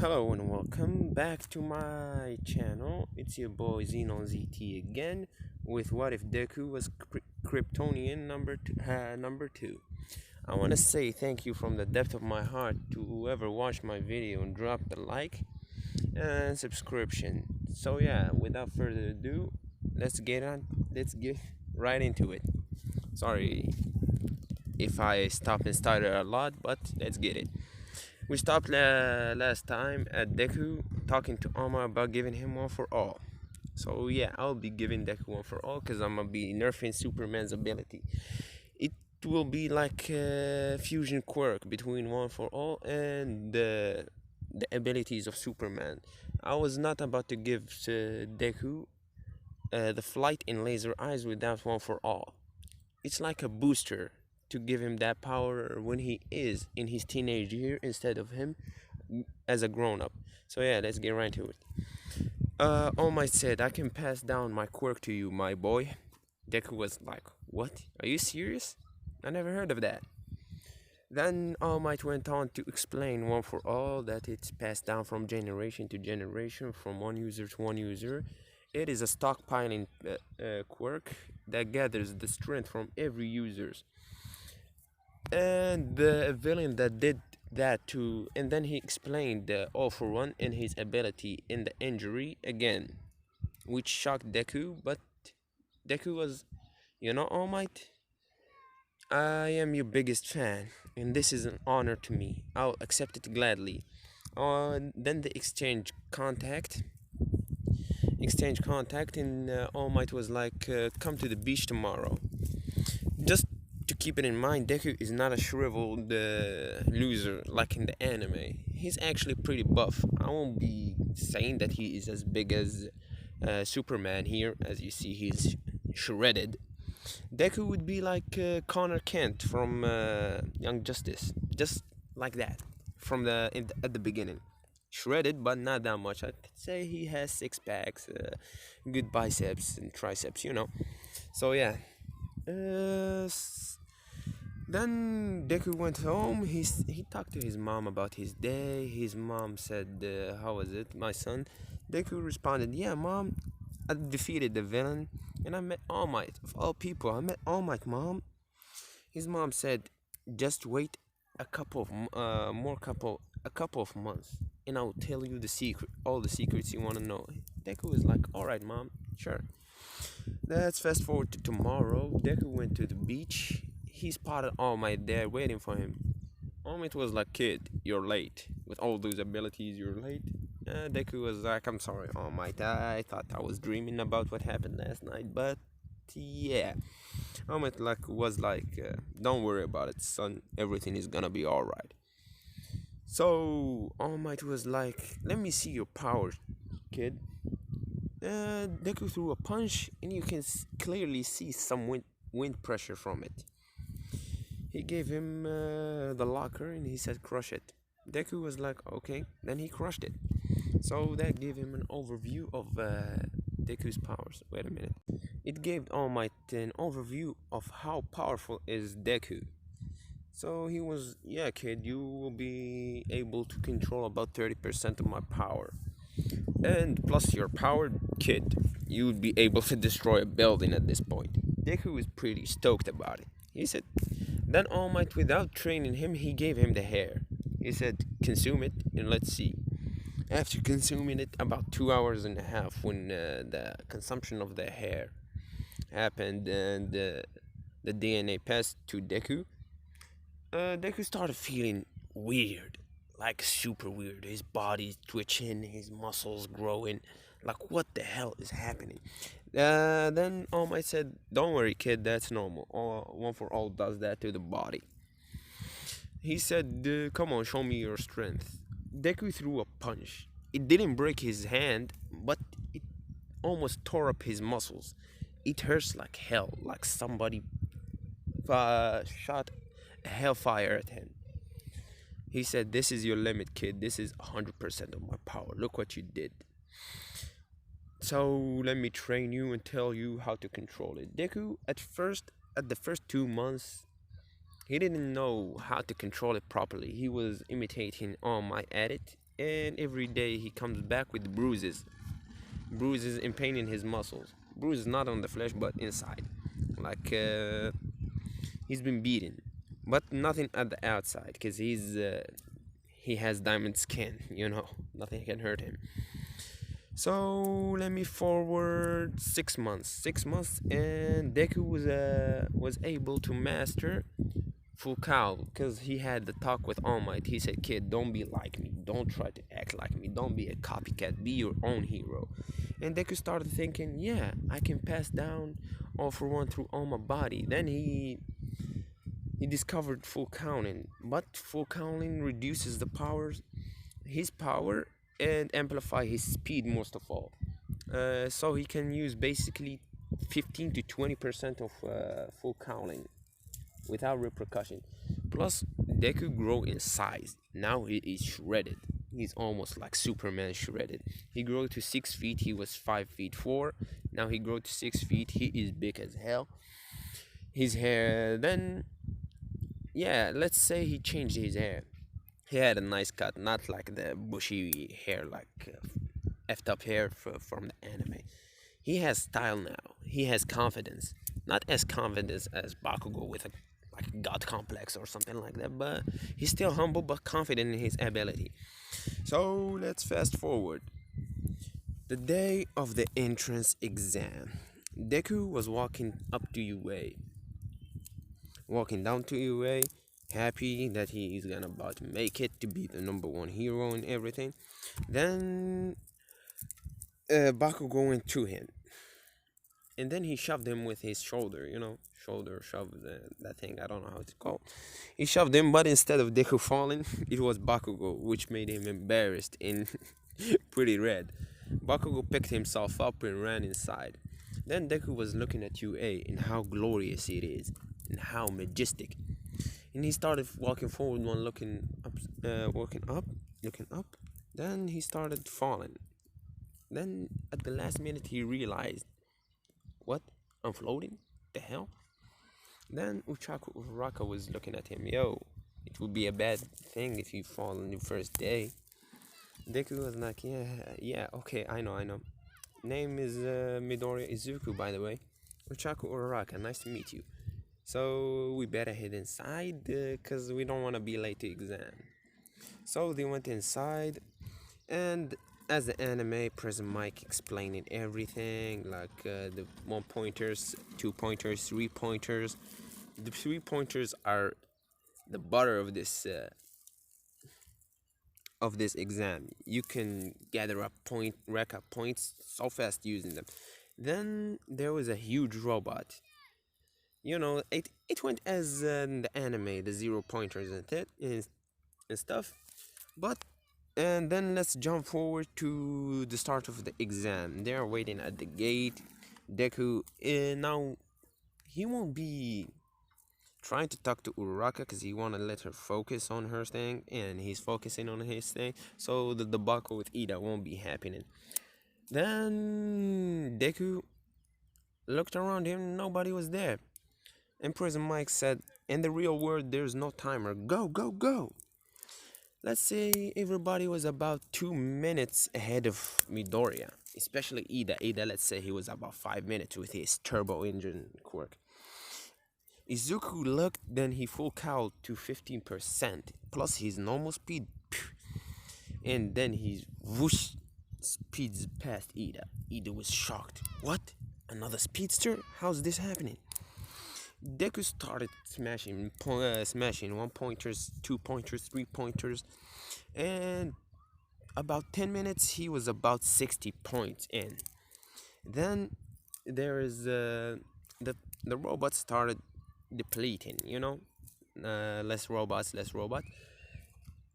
Hello and welcome back to my channel. It's your boy Xenon ZT again with What If Deku was Kryptonian number 2. I want to say thank you from the depth of my heart to whoever watched my video and dropped a like and subscription. So yeah, without further ado, let's get right into it. Sorry if I stopped and started a lot, but let's get it. We stopped last time at Deku talking to Oma about giving him one for all. So yeah, I'll be giving Deku one for all because I'm gonna be nerfing Superman's ability. It will be like a fusion quirk between one for all and the abilities of Superman. I was not about to give Deku the flight and laser eyes without one for all. It's like a booster to give him that power when he is in his teenage year instead of him as a grown-up. So yeah, let's get right to it. All Might said, I can pass down my quirk to you, my boy. Deku was like, what? Are you serious? I never heard of that. Then All Might went on to explain one for all that it's passed down from generation to generation, from one user to one user. It is a stockpiling quirk that gathers the strength from every user's. And the villain that did that too, and then he explained the all for one in his ability in the injury again, which shocked Deku, but Deku was, All Might, I am your biggest fan, and this is an honor to me. I'll accept it gladly. Then they exchange contact, and All Might was like, come to the beach tomorrow. Just to keep it in mind, Deku is not a shriveled loser like in the anime. He's actually pretty buff. I won't be saying that he is as big as Superman here. As you see, he's shredded. Deku would be like Connor Kent from Young Justice, just like that, from at the beginning. Shredded, but not that much. I'd say he has six packs, good biceps and triceps. So yeah. Uh, then Deku went home. He talked to his mom about his day. His mom said, "How was it, my son?" Deku responded, "Yeah, mom, I defeated the villain, and I met All Might. Of all people, I met All Might, mom." His mom said, "Just wait a couple of months, and I'll tell you all the secrets you want to know." Deku was like, "All right, mom, sure." Let's fast forward to tomorrow. Deku went to the beach. He spotted All Might there waiting for him. All Might was like, "Kid, you're late. With all those abilities, you're late." Deku was like, "I'm sorry, All Might. I thought I was dreaming about what happened last night, but yeah." All Might was like, "Don't worry about it, son. Everything is gonna be alright." So All Might was like, "Let me see your power, kid." Deku threw a punch, and you can clearly see some wind pressure from it. He gave him the locker, and he said, "Crush it." Deku was like, "Okay." Then he crushed it. So that gave him an overview of Deku's powers. Wait a minute. It gave All Might an overview of how powerful is Deku. So he was, "Yeah, kid, you will be able to control about 30% of my power. And plus your power, kid, you would be able to destroy a building at this point." Deku was pretty stoked about it. He said, then All Might, without training him, he gave him the hair. He said, "Consume it and let's see." After consuming it about 2 hours and a half, when the consumption of the hair happened and the DNA passed to Deku, Deku started feeling weird, like super weird. His body's twitching, his muscles growing. Like, what the hell is happening? Then All Might said, "Don't worry, kid, that's normal. One for all does that to the body." He said, "Come on, show me your strength." Deku threw a punch. It didn't break his hand, but it almost tore up his muscles. It hurts like hell, like somebody shot hellfire at him. He said, "This is your limit, kid. This is 100% of my power. Look what you did. So let me train you and tell you how to control it." Deku, at the first 2 months, He didn't know how to control it properly. He was imitating all my edit, and every day he comes back with bruises and pain in his muscles. Bruises not on the flesh but inside, like he's been beaten, but nothing at the outside, because he has diamond skin. Nothing can hurt him. So let me forward 6 months. 6 months, and Deku was able to master full cow, because he had the talk with All Might. He said, "Kid, don't be like me. Don't try to act like me. Don't be a copycat. Be your own hero." And Deku started thinking, "Yeah, I can pass down All for One through all my body." Then he discovered full counting, but full counting reduces his power, and amplify his speed most of all. So he can use basically 15 to 20% of full counting without repercussion. Plus, Deku grow in size. Now he is shredded. He's almost like Superman shredded. He grew to 6 feet. He was 5 feet 4. Now he grew to 6 feet. He is big as hell. His hair. Then, yeah, let's say he changed his hair. He had a nice cut, not like the bushy hair, like effed up hair from the anime. He has style now. He has confidence. Not as confident as Bakugo with a like god complex or something like that, but he's still humble but confident in his ability. So let's fast forward. The day of the entrance exam. Deku was walking up to UA. Walking down to UA, happy that he is gonna about to make it to be the number one hero and everything. Then Bakugo went to him, and then he shoved him with his shoulder, shoulder shove, that thing, I don't know how it's called. He shoved him, but instead of Deku falling, it was Bakugo, which made him embarrassed and pretty red. Bakugo picked himself up and ran inside. Then Deku was looking at UA and how glorious it is and how majestic. And he started walking forward, one looking up. Then he started falling. Then at the last minute he realized, what? I'm floating? The hell? Then Uraka was looking at him. Yo, it would be a bad thing if you fall on your first day. Deku was like, yeah, okay, I know. Name is Midoriya Izuku, by the way. Uchaku Uraraka, nice to meet you. So we better head inside, cause we don't want to be late to exam. So they went inside, and as the anime, Prison Mike explaining everything, like the 1-pointers, 2-pointers, 3-pointers. The 3-pointers are the butter of this exam. You can gather up rack up points so fast using them. Then there was a huge robot. It went as in the anime, the 0-pointers and stuff. But and then let's jump forward to the start of the exam. They are waiting at the gate. Deku, now he won't be trying to talk to Uraraka because he want to let her focus on her thing, and he's focusing on his thing. So the debacle with Ida won't be happening. Then Deku looked around him. Nobody was there. And Prison Mike said, "In the real world, there's no timer. Go, go, go." Let's say everybody was about 2 minutes ahead of Midoriya, especially Ida. Ida, let's say he was about 5 minutes with his turbo engine quirk. Izuku looked, then he full cowed to 15%, plus his normal speed, and then he whoosh speeds past Ida. Ida was shocked. What? Another speedster? How's this happening? Deku started smashing 1-pointers, 2-pointers, 3-pointers, and about 10 minutes he was about 60 points in. Then there is the robots started depleting, less robots.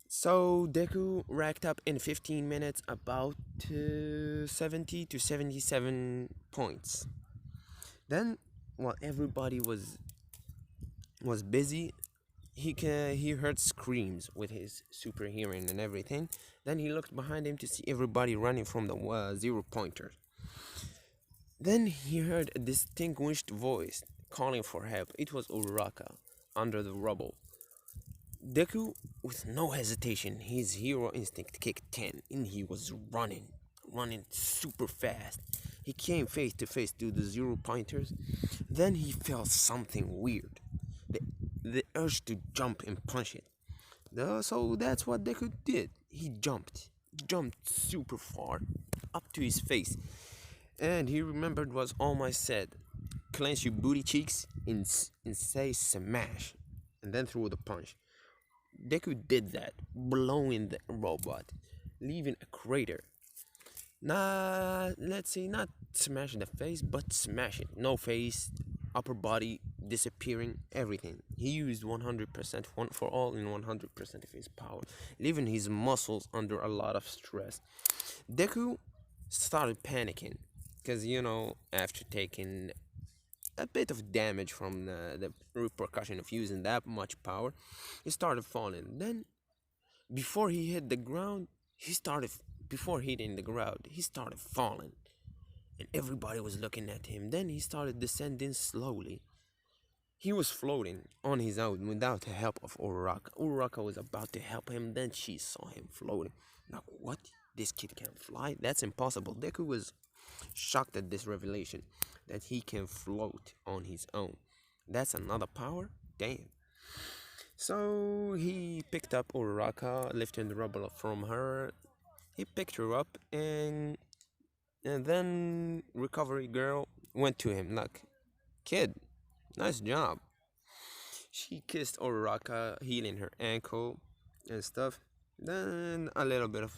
So Deku racked up in 15 minutes about 70 to 77 points. Then while everybody was busy, he heard screams with his super hearing and everything. Then he looked behind him to see everybody running from the 0-pointer. Then he heard a distinguished voice calling for help. It was Uraraka. under the rubble. Deku, with no hesitation, his hero instinct kicked 10 and he was running super fast. He came face to face to the zero pointers. Then he felt something weird. The, the urge to jump and punch it. So that's what Deku did. He jumped super far, up to his face. And he remembered what All Might said. Clench your booty cheeks and say smash. And then threw the punch. Deku did that, blowing the robot, leaving a crater. Let's say not smash in the face, but smash it. No face, upper body disappearing, everything. He used 100% one for all in 100% of his power, leaving his muscles under a lot of stress. Deku started panicking, because after taking a bit of damage from the repercussion of using that much power, he started falling. Then, before he hit the ground, before hitting the ground, he started falling. And everybody was looking at him. Then he started descending slowly. He was floating on his own without the help of Uraraka. Uraraka was about to help him, then she saw him floating. Like, what? This kid can't fly? That's impossible. Deku was shocked at this revelation that he can float on his own. That's another power? Damn. So he picked up Uraraka, lifting the rubble from her. He picked her up and then recovery girl went to him like, kid, nice job. She kissed Uraraka, healing her ankle and stuff. Then a little bit of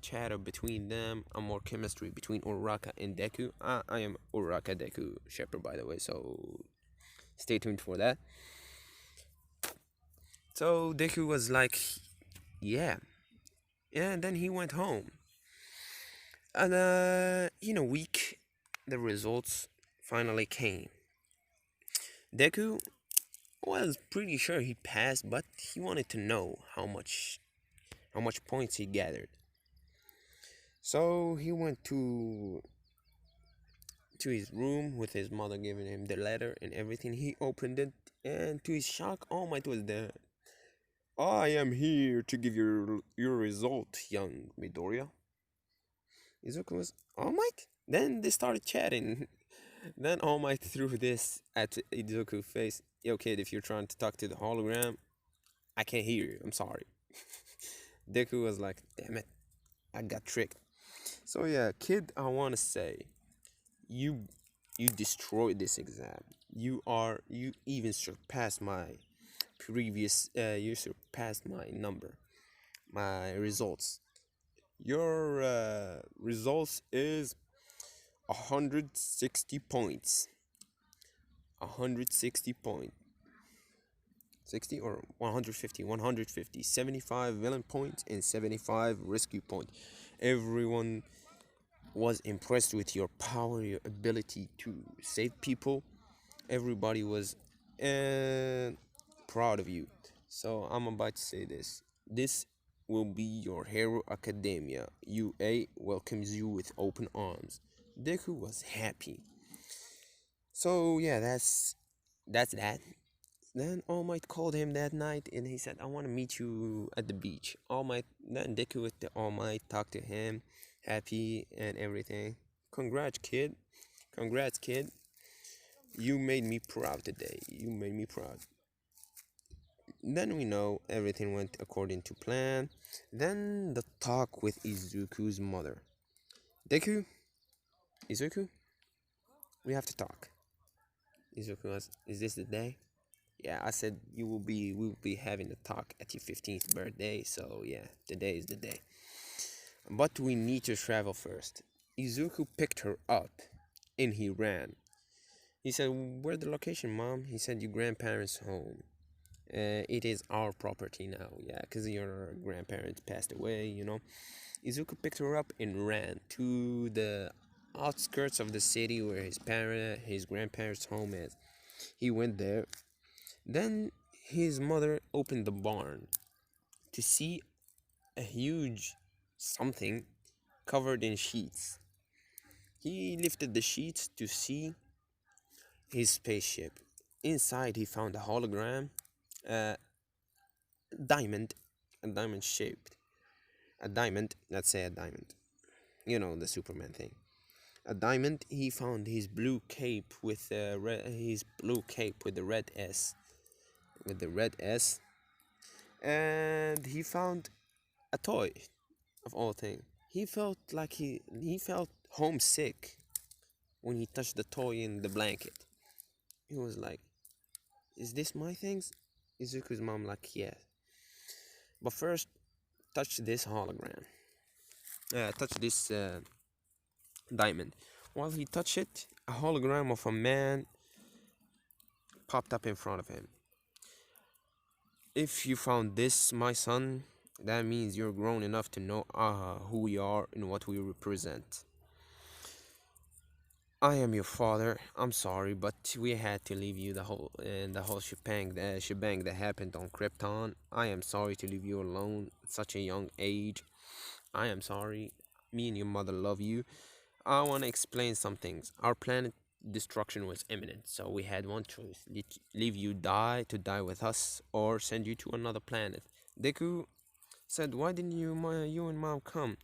chatter between them, a more chemistry between Uraraka and Deku. I am Uraraka Deku Shepherd, by the way, so stay tuned for that. So Deku was like, yeah. And then he went home. And in a week, the results finally came. Deku was pretty sure he passed, but he wanted to know how much points he gathered. So he went to his room with his mother giving him the letter and everything. He opened it, and to his shock, All Might was there. I am here to give you your result, young Midoriya. Izuku was, All Might? Then they started chatting. Then All Might threw this at Izuku's face. Yo, kid, if you're trying to talk to the hologram, I can't hear you. I'm sorry. Deku was like, damn it, I got tricked. So yeah, kid, I want to say, you destroyed this exam. You even surpassed my previous, you surpassed my number, my results. Your results is 160 points. 160 points. 60 or 150? 150. 75 villain points and 75 rescue points. Everyone was impressed with your power, your ability to save people. Everybody was proud of you. So I'm about to say this. This will be your Hero Academia. UA welcomes you with open arms. Deku was happy. So yeah, that's that. Then All Might called him that night and he said, I want to meet you at the beach. Then Deku with the All Might talked to him, happy and everything. Congrats, kid. Congrats, kid. You made me proud today. You made me proud. Then we know everything went according to plan. Then the talk with Izuku's mother. Deku, Izuku, we have to talk. Izuku was, is this the day? Yeah, I said we will be having a talk at your 15th birthday, so yeah, today is the day. But we need to travel first. Izuku picked her up and he ran. He said, where's the location, Mom? He said, your grandparents' home. It is our property now, yeah, because your grandparents passed away, Izuku picked her up and ran to the outskirts of the city where his grandparents' home is. He went there. Then his mother opened the barn to see a huge something covered in sheets. He lifted the sheets to see his spaceship. Inside, he found a hologram Uh, diamond, a diamond shaped, a diamond. Let's say a diamond. You know the Superman thing. A diamond. He found his blue cape with his blue cape with the red S, with the red S, and he found a toy of all things. He felt like he felt homesick when he touched the toy in the blanket. He was like, "Is this my things?" Izuku's mom like, "Yeah." But first, touch this hologram. Touch this diamond. While he touched it, a hologram of a man popped up in front of him. If you found this, my son, that means you're grown enough to know who we are and what we represent. I am your father. I'm sorry, but we had to leave you the whole shebang that happened on Krypton. I am sorry to leave you alone at such a young age. I am sorry. Me and your mother love you. I want to explain some things. Our planet destruction was imminent, so we had one choice: leave you to die with us, or send you to another planet. Deku said, "Why didn't you and mom come?"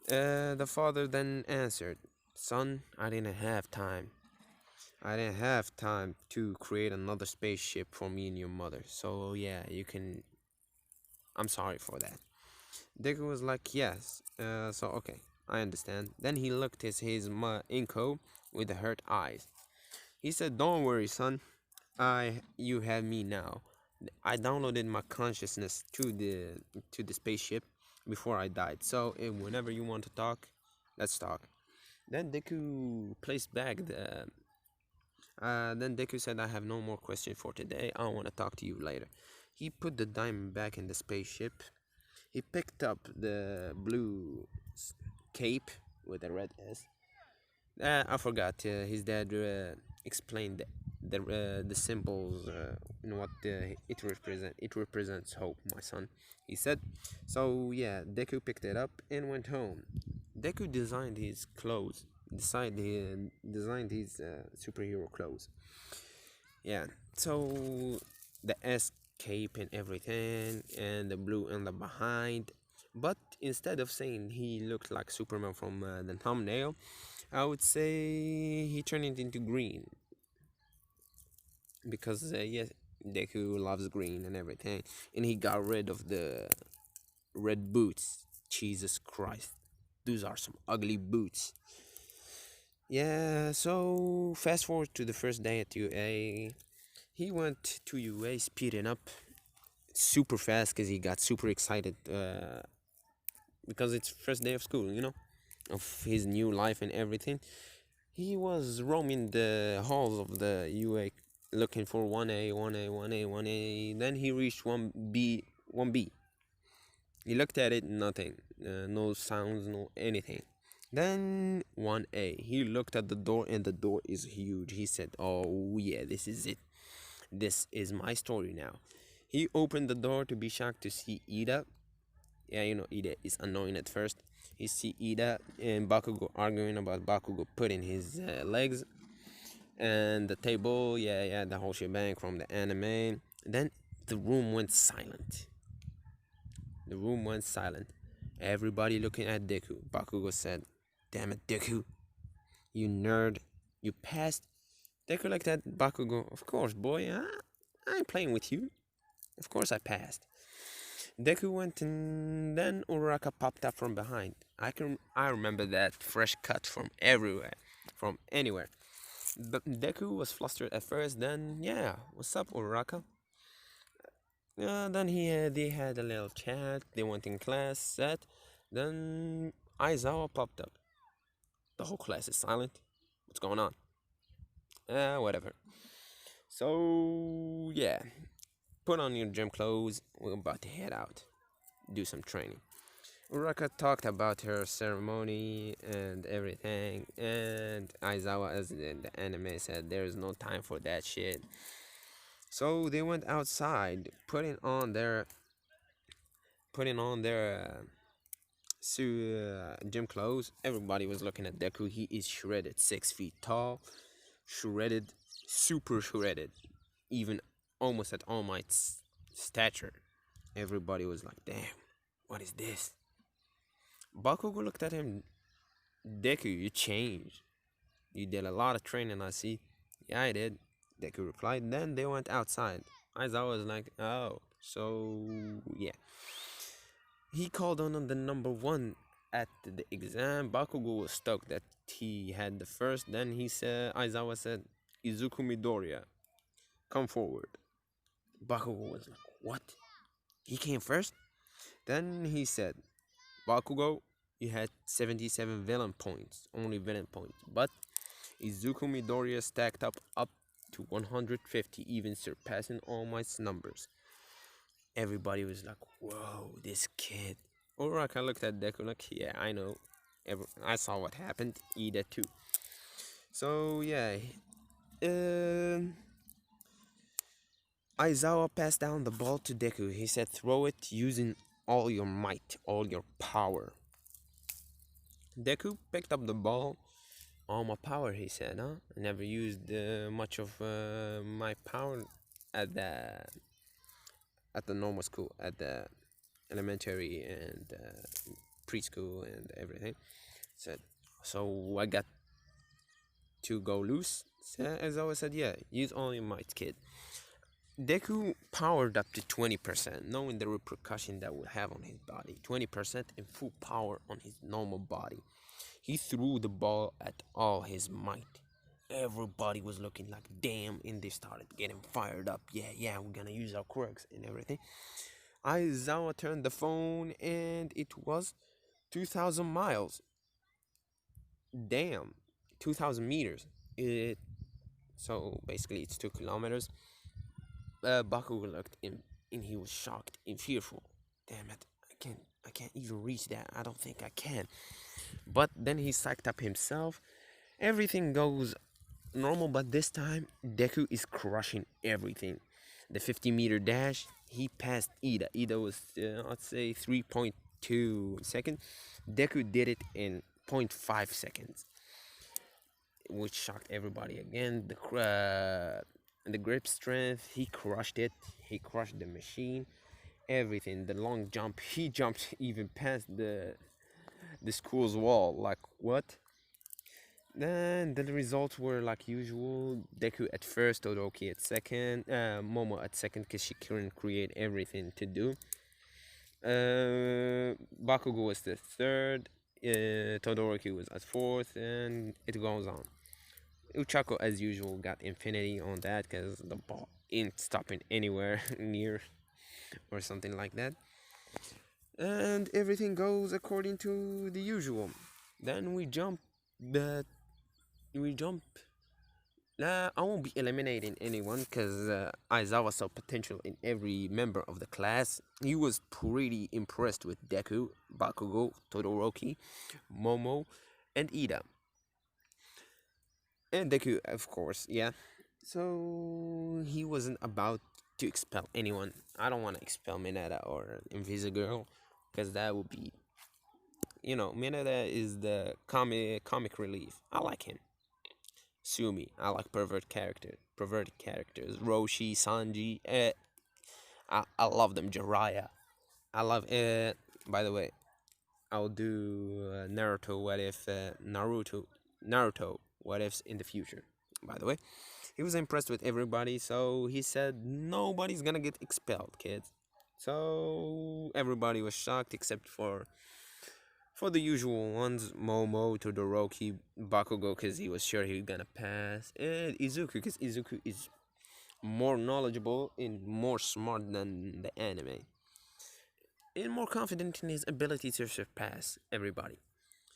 The father then answered, "Son, I didn't have time. I didn't have time to create another spaceship for me and your mother. So yeah, you can. I'm sorry for that." Deku was like, "Yes. So okay, I understand." Then he looked at his Inko with the hurt eyes. He said, "Don't worry, son. You have me now. I downloaded my consciousness to the spaceship before I died. So whenever you want to talk, let's talk." Then Deku placed back the. Then Deku said, "I have no more questions for today. I want to talk to you later." He put the diamond back in the spaceship. He picked up the blue cape with the red S. I forgot. His dad explained the symbols. What it represents. It represents hope, my son. He said. So yeah, Deku picked it up and went home. Deku designed his clothes. Designed his superhero clothes. Yeah. So the S cape and everything, and the blue in the behind. But instead of saying he looked like Superman from the thumbnail, I would say he turned it into green because yes, Deku loves green and everything, and he got rid of the red boots. Jesus Christ, those are some ugly boots. Yeah, so fast forward to the first day at UA. He went to UA speeding up super fast because he got super excited because it's first day of school, of his new life and everything. He was roaming the halls of the UA looking for 1A, 1A, 1A, 1A. Then he reached 1B, 1B. He looked at it, nothing. No sounds, no anything. Then 1A. He looked at the door and the door is huge. He said, "Oh yeah, this is it. This is my story now." He opened the door to be shocked to see Ida. Yeah, Ida is annoying at first. He see Ida and Bakugo arguing about Bakugo putting his legs and the table. Yeah, yeah, the whole shebang from the anime. Then the room went silent. The room went silent. Everybody looking at Deku. Bakugo said, "Damn it, Deku, you nerd, you passed." Deku like that. Bakugo, "Of course, boy. I ain't playing with you. Of course I passed." Deku went and then Uraraka popped up from behind. I remember that fresh cut from everywhere, from anywhere. But Deku was flustered at first. Then yeah, "What's up, Uraraka?" Then they had a little chat. They went in class. Set. Then Aizawa popped up. The whole class is silent. What's going on? Whatever. So yeah, put on your gym clothes. We're about to head out, do some training. Uraka talked about her ceremony and everything, and Aizawa, as in the anime, said there is no time for that shit. So they went outside, putting on their gym clothes. Everybody was looking at Deku. He is shredded, 6 feet tall, shredded, super shredded, even almost at All Might's stature. Everybody was like, damn, what is this? Bakugo looked at him. Deku, you changed. You did a lot of training, I see. Yeah, I did. Deku replied. Then they went outside. Aizawa was like, oh, so yeah. He called on the number one at the exam. Bakugo was stoked that he had the first. Then Aizawa said, Izuku Midoriya, come forward. Bakugo was like, what? He came first? Then he said, Bakugo, you had 77 villain points, only villain points. But Izuku Midoriya stacked up to 150, even surpassing all my numbers. Everybody was like, whoa, this kid. Or I looked at Deku like, yeah, I know. I saw what happened. Ida too. So yeah, um, Aizawa passed down the ball to Deku. He said, throw it using all your might, all your power. Deku picked up the ball. All my power, he said, huh? I never used much of my power at the normal school, at the elementary and preschool and everything. Said, so I got to go loose. As I always said, yeah, use all your might, kid. Deku powered up to 20%, knowing the repercussion that would have on his body. 20% in full power on his normal body. He threw the ball at all his might. Everybody was looking like, damn, and they started getting fired up. Yeah, we're gonna use our quirks and everything. Aizawa turned the phone and it was 2,000 miles. Damn, 2,000 meters. So basically it's 2 kilometers. Bakugo looked and he was shocked and fearful. Damn it, I can't even reach that. I don't think I can. But then he psyched up himself. Everything goes normal, but this time Deku is crushing everything. The 50-meter dash, he passed Ida. Ida was, I'd say, 3.2 seconds. Deku did it in 0.5 seconds, which shocked everybody again. The grip strength, he crushed it. He crushed the machine. Everything. The long jump, he jumped even past the school's wall. Like, what? Then the results were like usual. Deku at first, Todoroki at second, Momo at second because she couldn't create everything to do. Bakugo was the third, Todoroki was at fourth, and it goes on. Uchako, as usual, got infinity on that because the ball ain't stopping anywhere near or something like that. And everything goes according to the usual. Then we jump the we jump. I won't be eliminating anyone because Aizawa saw potential in every member of the class. He was pretty impressed with Deku, Bakugo, Todoroki, Momo, and Ida. And Deku, of course, yeah. So he wasn't about to expel anyone. I don't want to expel Mineta or Invisigirl because that would be, Mineta is the comic relief. I like him. Sumi, I like perverted characters. Roshi, Sanji, I love them. Jiraiya, I love it. By the way, I'll do Naruto. What if Naruto? What ifs in the future? By the way, he was impressed with everybody, so he said nobody's gonna get expelled, kids. So everybody was shocked except for the usual ones, Momo, Todoroki, Bakugo, because he was sure he was gonna pass, and Izuku, because Izuku is more knowledgeable and more smart than the anime, and more confident in his ability to surpass everybody.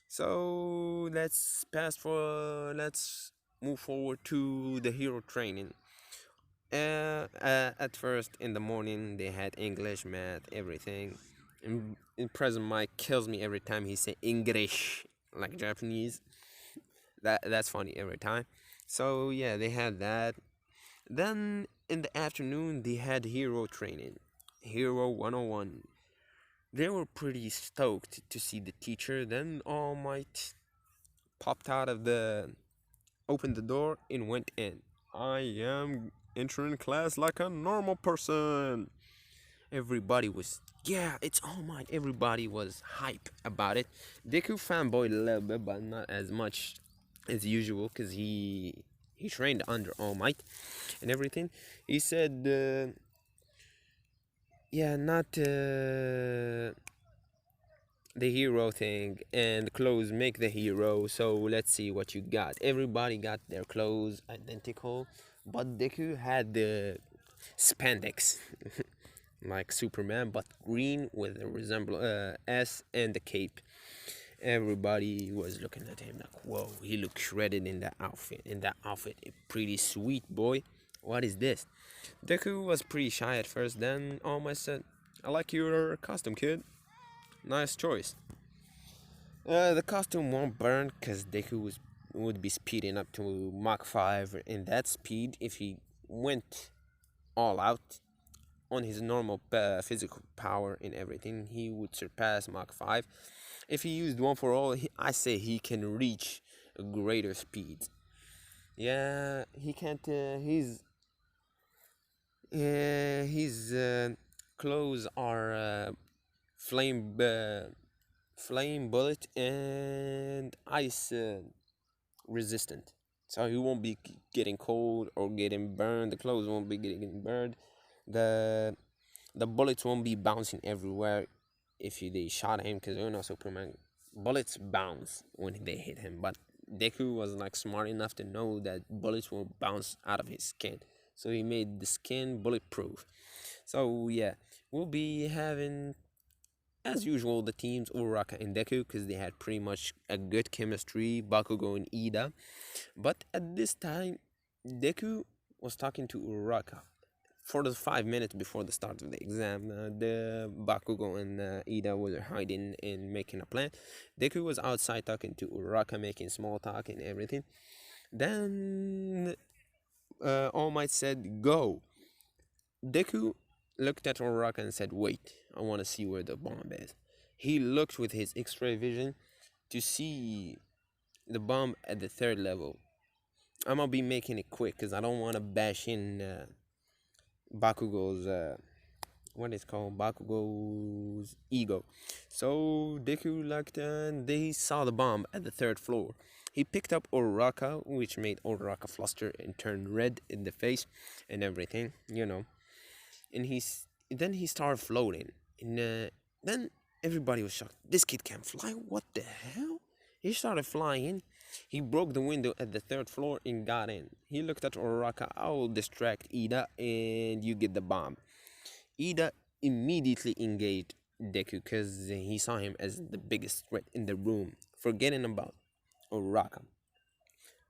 So let's move forward to the hero training. At first in the morning they had English, math, everything. In present Mike kills me every time he say English like Japanese. That's funny every time. So yeah, they had that. Then in the afternoon they had hero training. Hero 101. They were pretty stoked to see the teacher. Then All Might popped out of the opened the door and went in. I am entering class like a normal person. Everybody was, yeah, it's All Might. Everybody was hype about it. Deku fanboyed a little bit, but not as much as usual, cause he trained under All Might and everything. He said, yeah, not the hero thing, and clothes make the hero. So let's see what you got. Everybody got their clothes identical, but Deku had the spandex like Superman, but green with a S and the cape. Everybody was looking at him like, whoa, he looked shredded in that outfit. A pretty sweet boy. What is this? Deku was pretty shy at first. Then almost said, "I like your costume, kid. Nice choice." The costume won't burn because would be speeding up to Mach 5 in that speed if he went all out on his normal physical power and everything. He would surpass Mach 5. If he used one for all, I say he can reach a greater speed. Yeah, he can't. His clothes are flame. Flame bullet and ice resistant, so he won't be getting cold or getting burned. The clothes won't be getting burned. The bullets won't be bouncing everywhere if they shot him, because Superman bullets bounce when they hit him, but Deku was like smart enough to know that bullets won't bounce out of his skin, so he made the skin bulletproof. So yeah, we'll be having, as usual, the teams Uraraka and Deku, because they had pretty much a good chemistry, Bakugo and Ida. But at this time, Deku was talking to Uraraka for the 5 minutes before the start of the exam. The Bakugo and Ida were hiding and making a plan. Deku was outside talking to Uraraka, making small talk and everything. Then All Might said, "Go." Deku looked at Uraraka and said, "Wait, I want to see where the bomb is." He looked with his X-ray vision to see the bomb at the third level. I'm gonna be making it quick because I don't want to bash in Bakugo's what is called Bakugo's ego. So Deku looked and they saw the bomb at the third floor. He picked up Uraraka, which made Uraraka fluster and turn red in the face and everything, and then he started floating, and then everybody was shocked. This kid can fly. What the hell? He started flying. He broke the window at the third floor and got in. He looked at Uraraka. "I will distract Ida and you get the bomb." Ida immediately engaged Deku because he saw him as the biggest threat in the room, forgetting about Uraraka.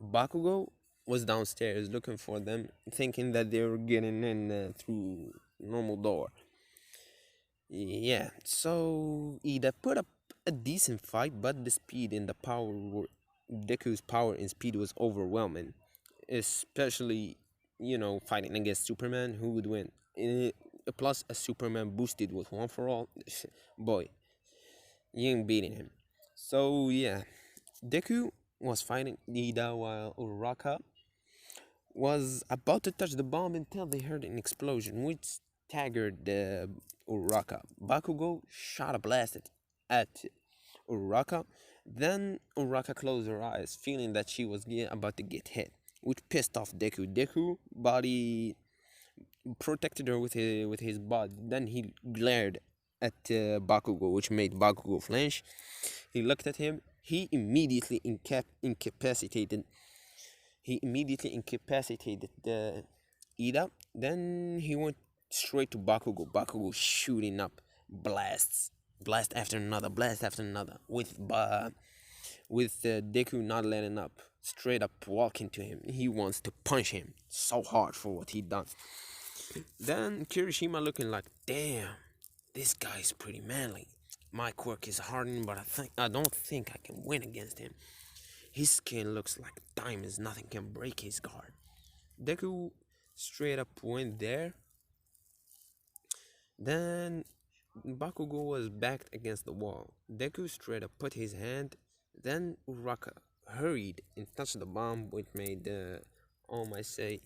Bakugo was downstairs looking for them, thinking that they were getting in through normal door. Yeah, so Ida put up a decent fight, but the speed and the power were Deku's power and speed was overwhelming, especially fighting against Superman, who would win. Plus a Superman boosted with one for all, boy, you ain't beating him. So yeah, Deku was fighting Ida while Uraraka was about to touch the bomb until they heard an explosion, which staggered Uraraka. Bakugo shot a blast at Uraraka. Then Uraraka closed her eyes, feeling that she was about to get hit, which pissed off Deku. Deku body protected her with his body. Then he glared at Bakugo, which made Bakugo flinch. He looked at him. He immediately incapacitated Ida. Then he went straight to Bakugo. Bakugo shooting up blast after another, with Deku not letting up, straight up walking to him. He wants to punch him so hard for what he done. Then Kirishima looking like, damn, this guy's pretty manly. My quirk is hardened, but I don't think I can win against him. His skin looks like diamonds. Nothing can break his guard. Deku straight up went there. Then Bakugo was backed against the wall. Deku straight up put his hand. Then Uraraka hurried and touched the bomb, which made All Might say,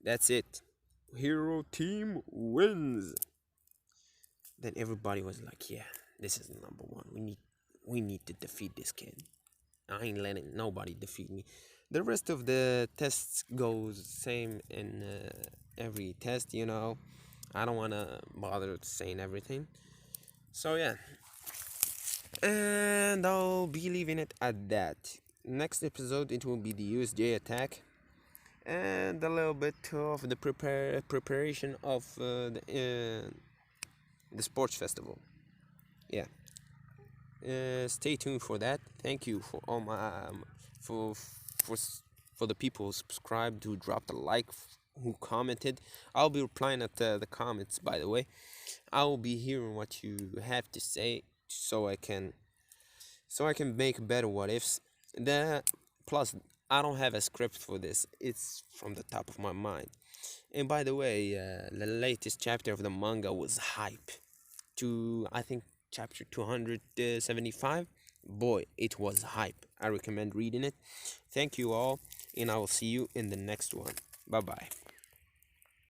That's it. Hero team wins. Then everybody was like, "Yeah, this is number one. We need to defeat this kid. I ain't letting nobody defeat me." The rest of the tests goes same in every test, you know. I don't wanna bother saying everything. So yeah, and I'll be leaving it at that. Next episode, it will be the USJ attack and a little bit of the preparation of the sports festival. Yeah, stay tuned for that. Thank you for all my for for for the people who subscribed, who dropped a like, who commented. I'll be replying at the comments. By the way, I will be hearing what you have to say, so I can make better what ifs. The plus I don't have a script for this. It's from the top of my mind. And by the way, the latest chapter of the manga was hype. To I think chapter 275. Boy, it was hype. I recommend reading it. Thank you all, and I will see you in the next one. Bye bye.